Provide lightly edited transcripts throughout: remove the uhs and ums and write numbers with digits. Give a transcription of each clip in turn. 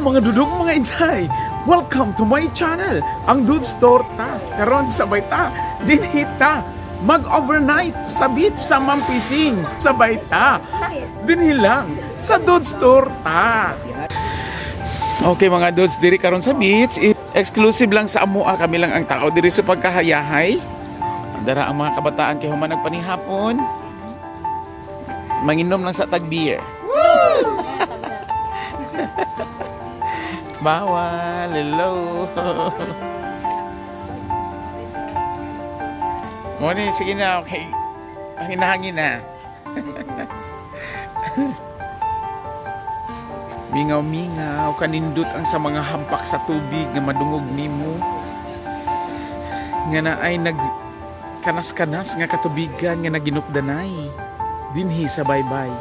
mga dudong mga inday, welcome to my channel, ang Dudes Torta. Karon sabay ta, dinhita, mag-overnight sa beach sa Mampising. Sabay ta, dinhilang sa Dudes Torta. Okay mga Dudes, diri karon sa beach, exclusive lang sa amua, kami lang ang tao diri sa pagkahayahay. Dara ang mga kabataan kay human nagpanihapon, manginom lang sa tag-beer. Bawal, hello. Moni, sige na, okay. Hangin-hangin na. Mingaw-mingaw, kanindot ang sa mga hampak sa tubig nga madungog nimo. Nga na ay kanas-kanas nga katubigan nga naginupdanay. Dinhi sa bye-bye.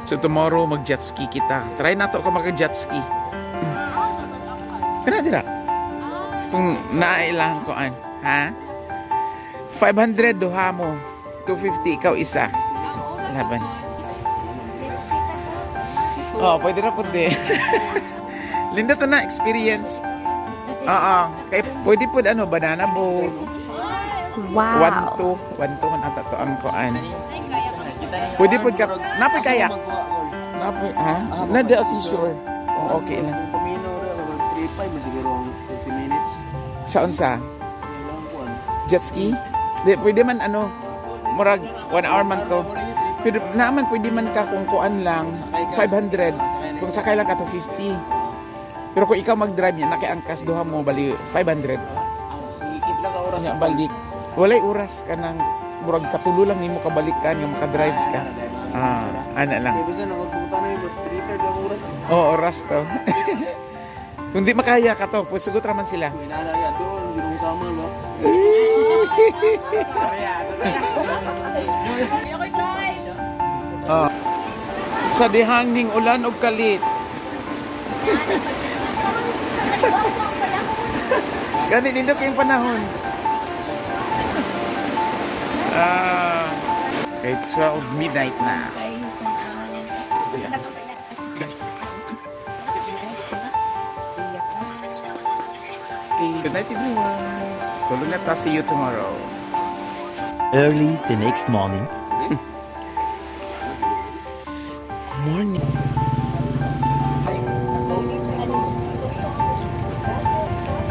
So tomorrow mag-jet ski kita. Try na to ka mag-jet ski. Kana dira? Kung naailangan ko an, ha? 500 duha mo. 250 ikaw isa. Laban. Oh, pwede na puti. Linda to na experience. Oo. Kay pwede po ano, banana boat. Wow. 1-2 man ata to ang koan. Pwede po ka. Napoy kaya. Napoy, ha? Nada si sure. Oh, okay lang. Saan sa? Jet ski? Di, pwede man ano, murag 1 hour man to. Pwede, naman pwede man ka kung kuan lang, 500. Kung sakay lang ka to 50. Pero kung ikaw mag-drive niya, nakiangkas duha mo, bali 500. Nya balik. Walay oras ka nang, murag katulo lang nimo kabalikan, yung makadrive ka. Ana lang. Oo, oras to. Kung di makaya ka to, pusugot raman sila. Sa dihang ning ulan og kalit. Gani nindot yung panahon. Okay, 12 midnight na. Good night everyone. Tulog na ta, see you tomorrow. Early the next morning. Morning.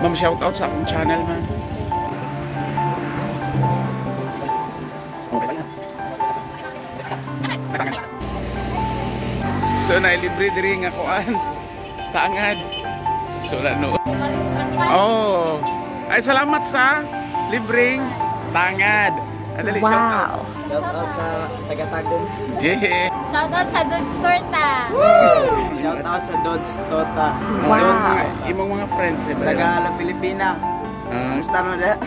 Ma'am, shout out sa akong channel, man. So, nailibre diri nga kuan. Tangad. Susulat no. Oh. Ay, salamat sa libreng tangad. Adali, Wow. Shout out sa taga-Tagum. Yeah. Shoutout sa Dudes Torta. Shout out sa Dodds Tota. Wow. Imong mga friends, di ba? Taga Pilipina. Gusto mo na?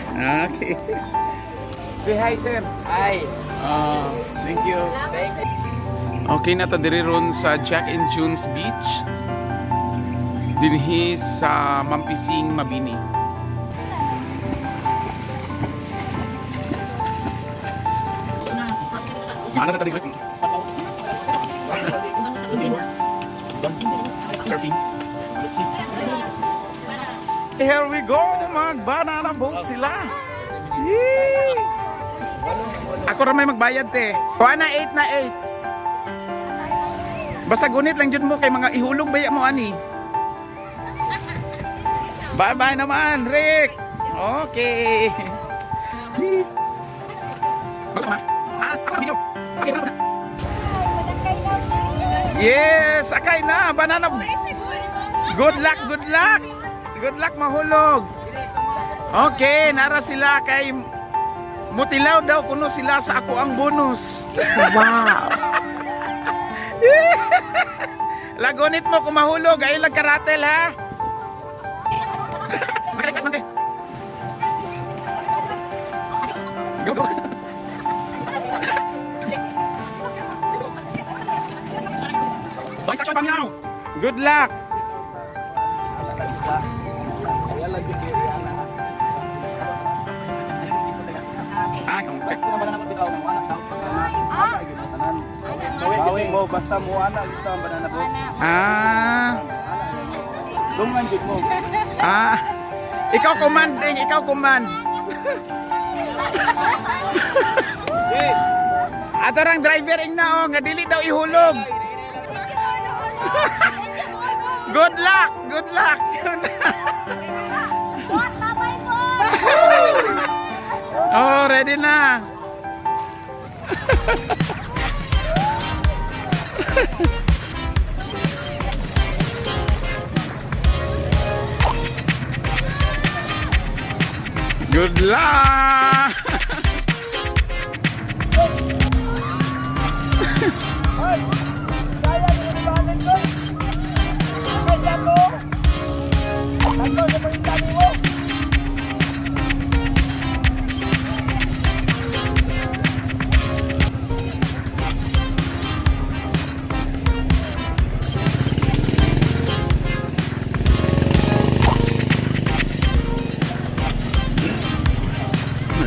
Okay. Say hi, sir. Hi. Thank you. Okay na ta diri ron sa Jack and June's Beach. Dinhi sa Mampising, Mabini. Ano na tadi ba? Surfing. Here we go, mag-banana boat sila. Yee! Ako ra may magbayad te. Kuha na 8 na 8. Basta gunit lang dyan mo kay mga ihulog baya mo ani. Bye-bye naman, Rick. Okay. Yes, akay na, banana. Good luck, good luck. Good luck mahulog. Okay, nara sila kay mutilaw daw kuno sila sa ako ang bonus. Wow. Lagunit mo kung mahulog, ay lang karatel ha. Makalikas man Go, go. Good luck. Gawin mo basta mo ana ito ang banana boat. Dungan jud mo. Ah, ikaw commanding, ikaw command. Ato rang driver ing na nga dili daw ihulog. Good luck, good luck. What? Tabay mo! Oh, ready na. Good luck.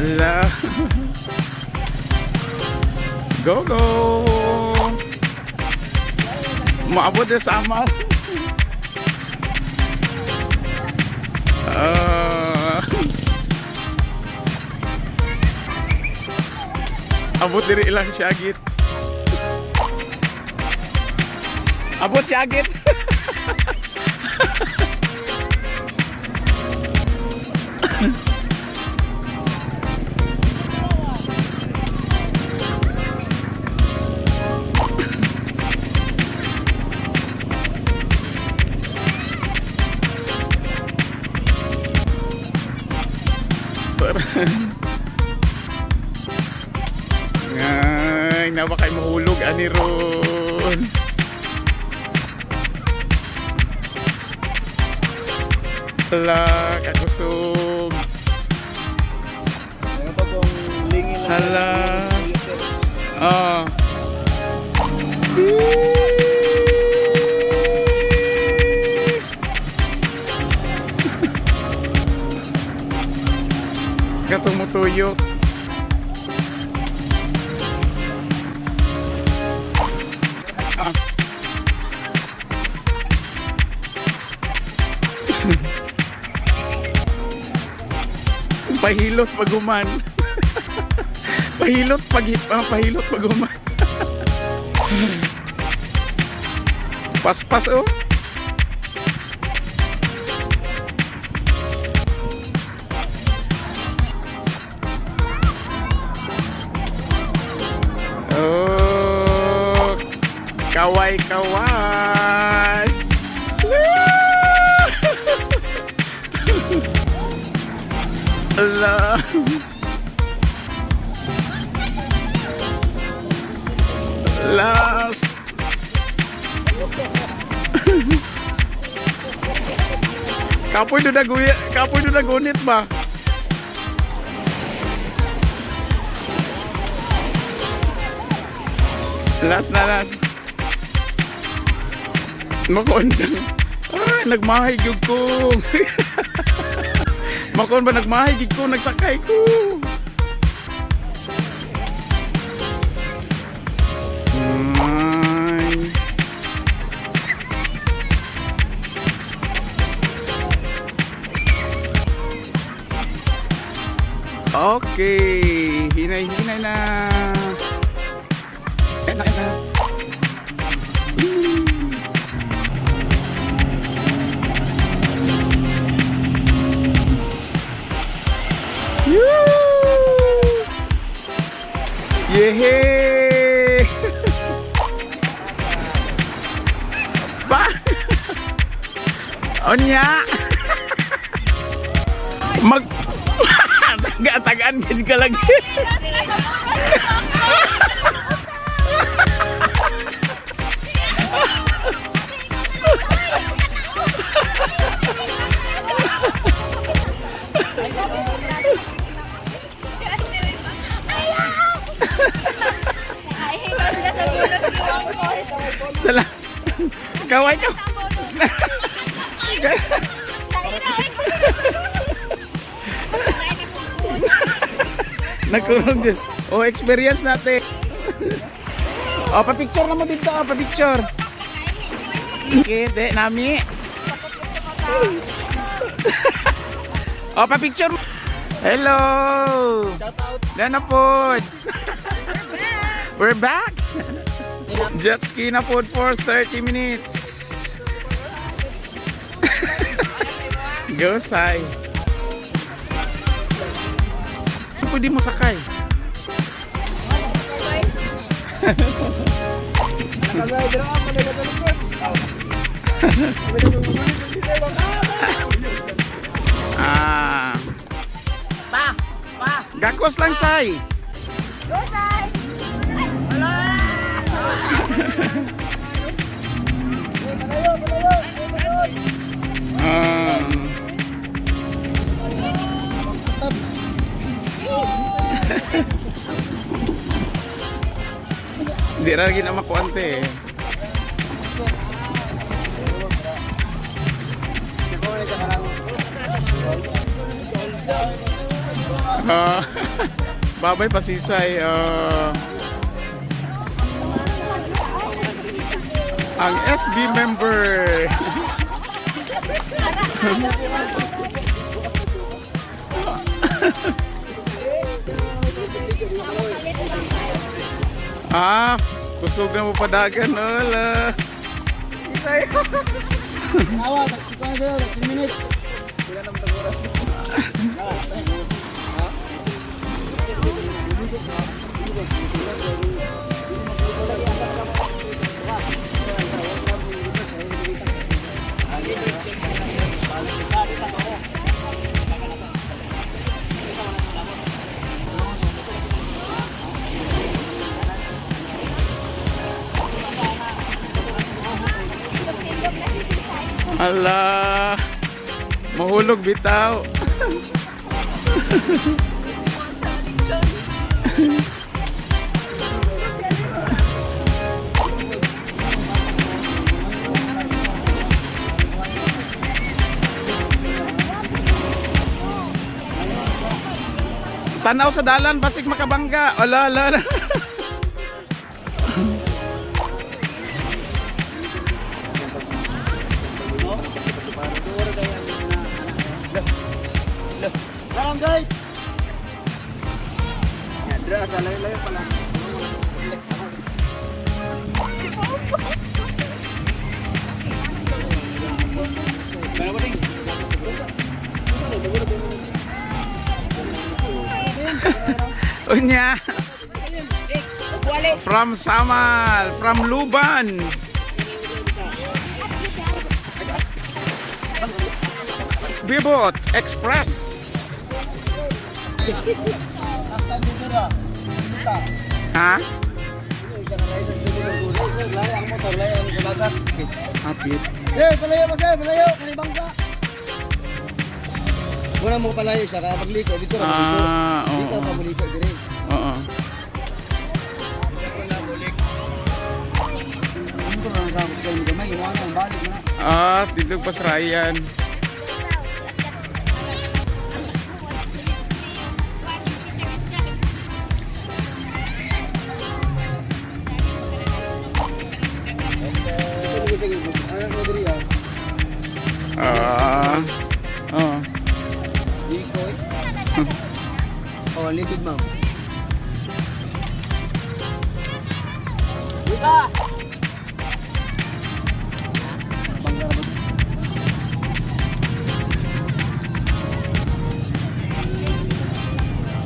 Hala. Go, go. Maabot na sa amal. Abot diri ilang syagit. Abot syagit. Ngay, nawa kay mahulog ani ron. Hala, kakusog. Ano pa kung lingin na. Hala. Oh. Katumutuyo. Ah. Pahilot paguman. Pahilot pahilot paguman. Pas-pas oh. Oh, kaway-kaway. Allah. Last. Kapoy do na gunit ba? Last na last. Makondang. Ay, nagmahay gyud ko. Makon ba nagmahay gyud ko, nagsakay ko. Ay. Okay, hinay-hinay na. Enak. Yehe. Ba. Onya. Mag tagaan ka lagi. Salah. Kaway ka. Nagkurong din. Oh, experience natin. Oh, pa-picture na mo dito. Pa-picture. Okay, nami. Oh, pa-picture mo. Hello! Dana po. We're back! Jet ski na po for 30 minutes. Go, Sai. Pwede mo sakay. Ah. Gakos lang, Sai. Hindi lagi na makuante eh. Babay pasisay. Ang SB member. Kusog na mo padagan, wala. Awa, taksikon sa'yo, 10 minutes. Ala, mahulog bitaw. Tanaw sa dalan, basig makabangga. Ala, ala. Barangay! Dra, layo-layo pala. Unya. From Samal, from Luban. Bibot Express. Ha? Apit. Palayo mo sir, palayo, kalibangka. Wala mo palayo siya, kaya pagliko, dito na pagliko. Dito Oo. pa muliko, dire. Oo. Dito na sa ako, kaya gamay, iwanan, balik na. Dito pa sa Ryan. Iko Oh, litid ma'am. Buka!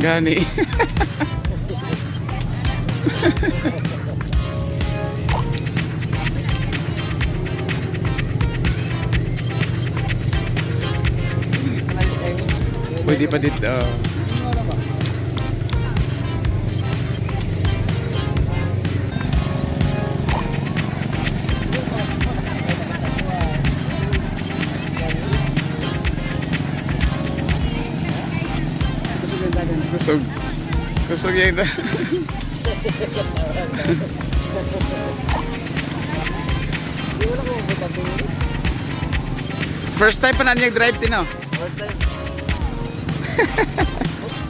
Gani. Pwede pa dito. Kusog. Kusog yan. First time pa na niya drive tino. First time.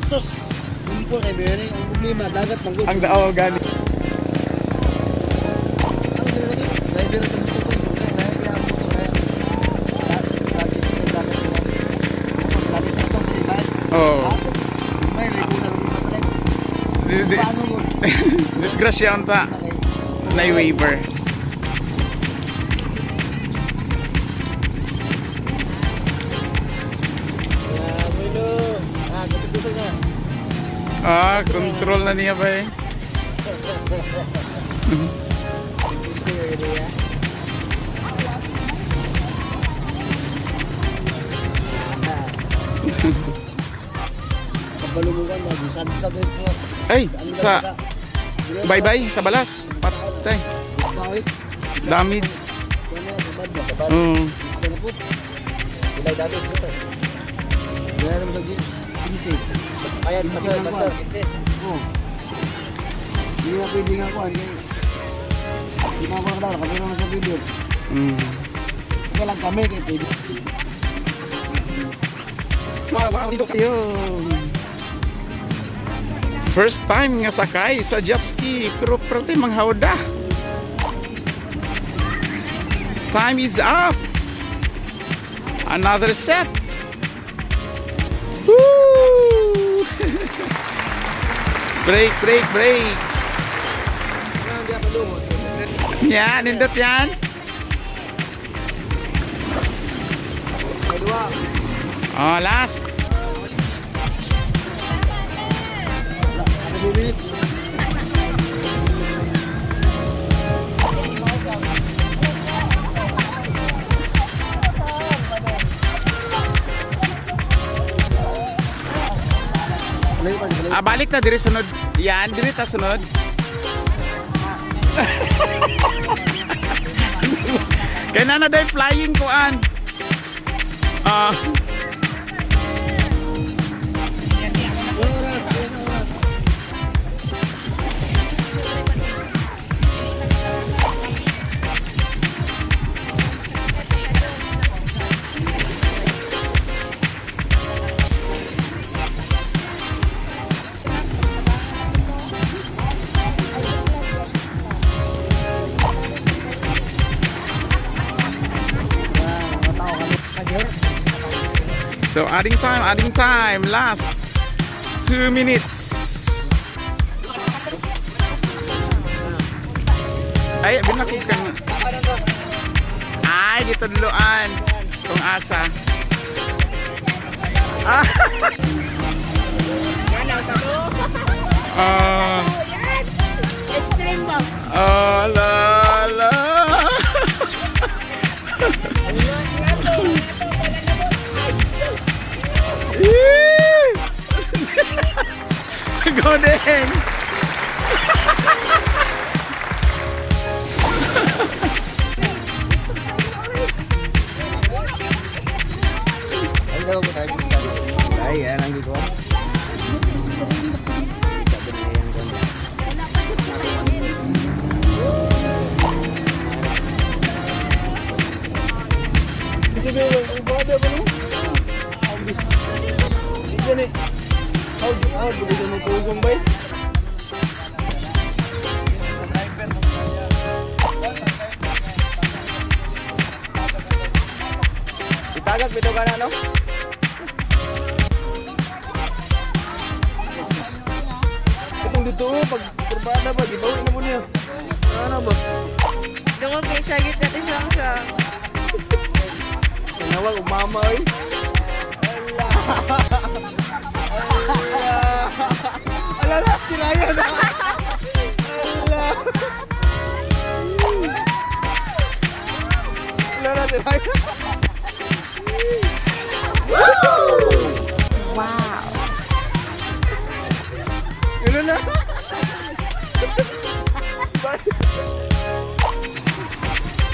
Sus! Simple kay Beri. Ang problema, dagat manggod. Ang daaw gani. Driver sa motor ko. Kaya ang motor kaya. Disgrasya unta. Na waiver. Control na niya ba eh. Kabalumukan mo, sad ito. Ay, sa bye-bye sa balas. Patay. Damage. Ilay dati ito. Kaya naman sa ginsi. Kaya basta. Oo. Hindi nga pwede nga kuhan. Hindi nga kuhan kami naman sa video. Kaya lang kami kaya pwede. Yun. First time nga sakay sa jet ski pero pati manghawda. Time is up. Another set. Woo! Break. Yan, nindot yan. Oh, last. 2 minutes. Balik na diri sunod. Yan, diri ta sunod. Kaya na day flying kuan. So adding time, last 2 minutes. Ay, binakukan. Ay, dito duluan. Itong asa. Extreme box. La. Go ding! Ay, yan ang giko. Itagag bito ka na, no? Itong dito, pag kurbada ba, gibawin na mo niya. Ano ba? Dungog kay siya, git natin siya. Sinawag, umama eh. Alala, sinaya na. Alala, sinaya. Wow. Yun na.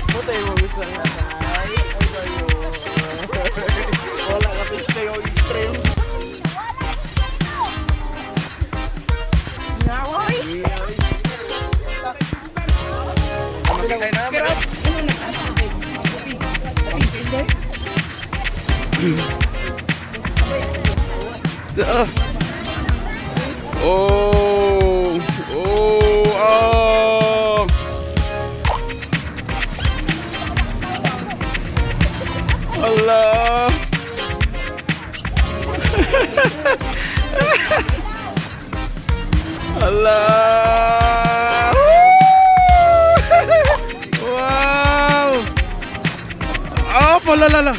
Buta yung gusto nga. Ay, kayo. Wala ka pistay o extreme. Naroy. Allah. Allah. la.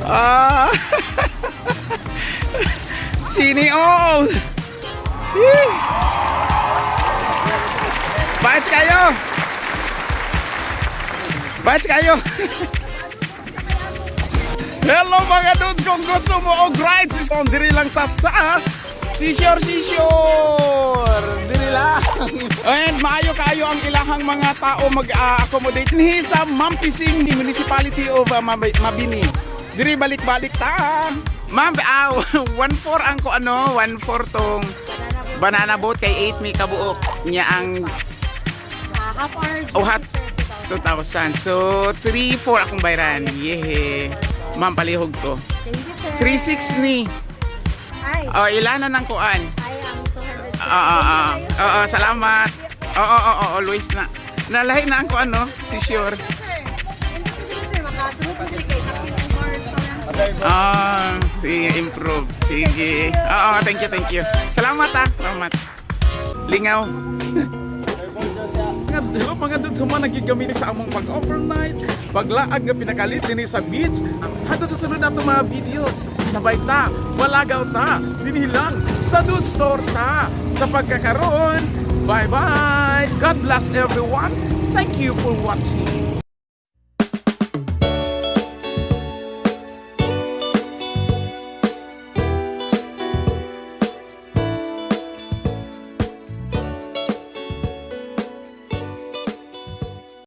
Ah. Sini all. Batch kayo. Batch kayo. Hello mga dudes, kung gusto mo og rides is on diri lang ta sa Seashore. Diri lang. And maayo kayo ang ilahang mga tao mag-accommodate ni sa Mampising Municipality of Mabini. Diri balik-balik ta. Ma'am, 1-4 ang ko 1-4 tong banana boat kay 8 may kabuok niya ang Half hour. 2,000. So 3-4 akong bayran. Yehe. Ma'am, palihog to. Thank you, sir. 3-6 ni. Ay, Oh, ilanan ng kuan. ay, ang 200, sir. Oo, salamat. Oo, always na. Nalahi na ang kuan, no? Si Sure. Sir, sir, makasunod po dili kay Captain More Restaurant. Sige, improve. Sige. Oo, thank you. Salamat salamat. Lingaw. Hello mga dudes, mga nagigamit sa among pag-overnight, paglaag nga pinakalit din sa beach. Hato sa sunod nato mga videos. Sabay ta, walagaw ta, dinilang sa Dude Store ta. Sa pagkakaroon, bye-bye. God bless everyone. Thank you for watching.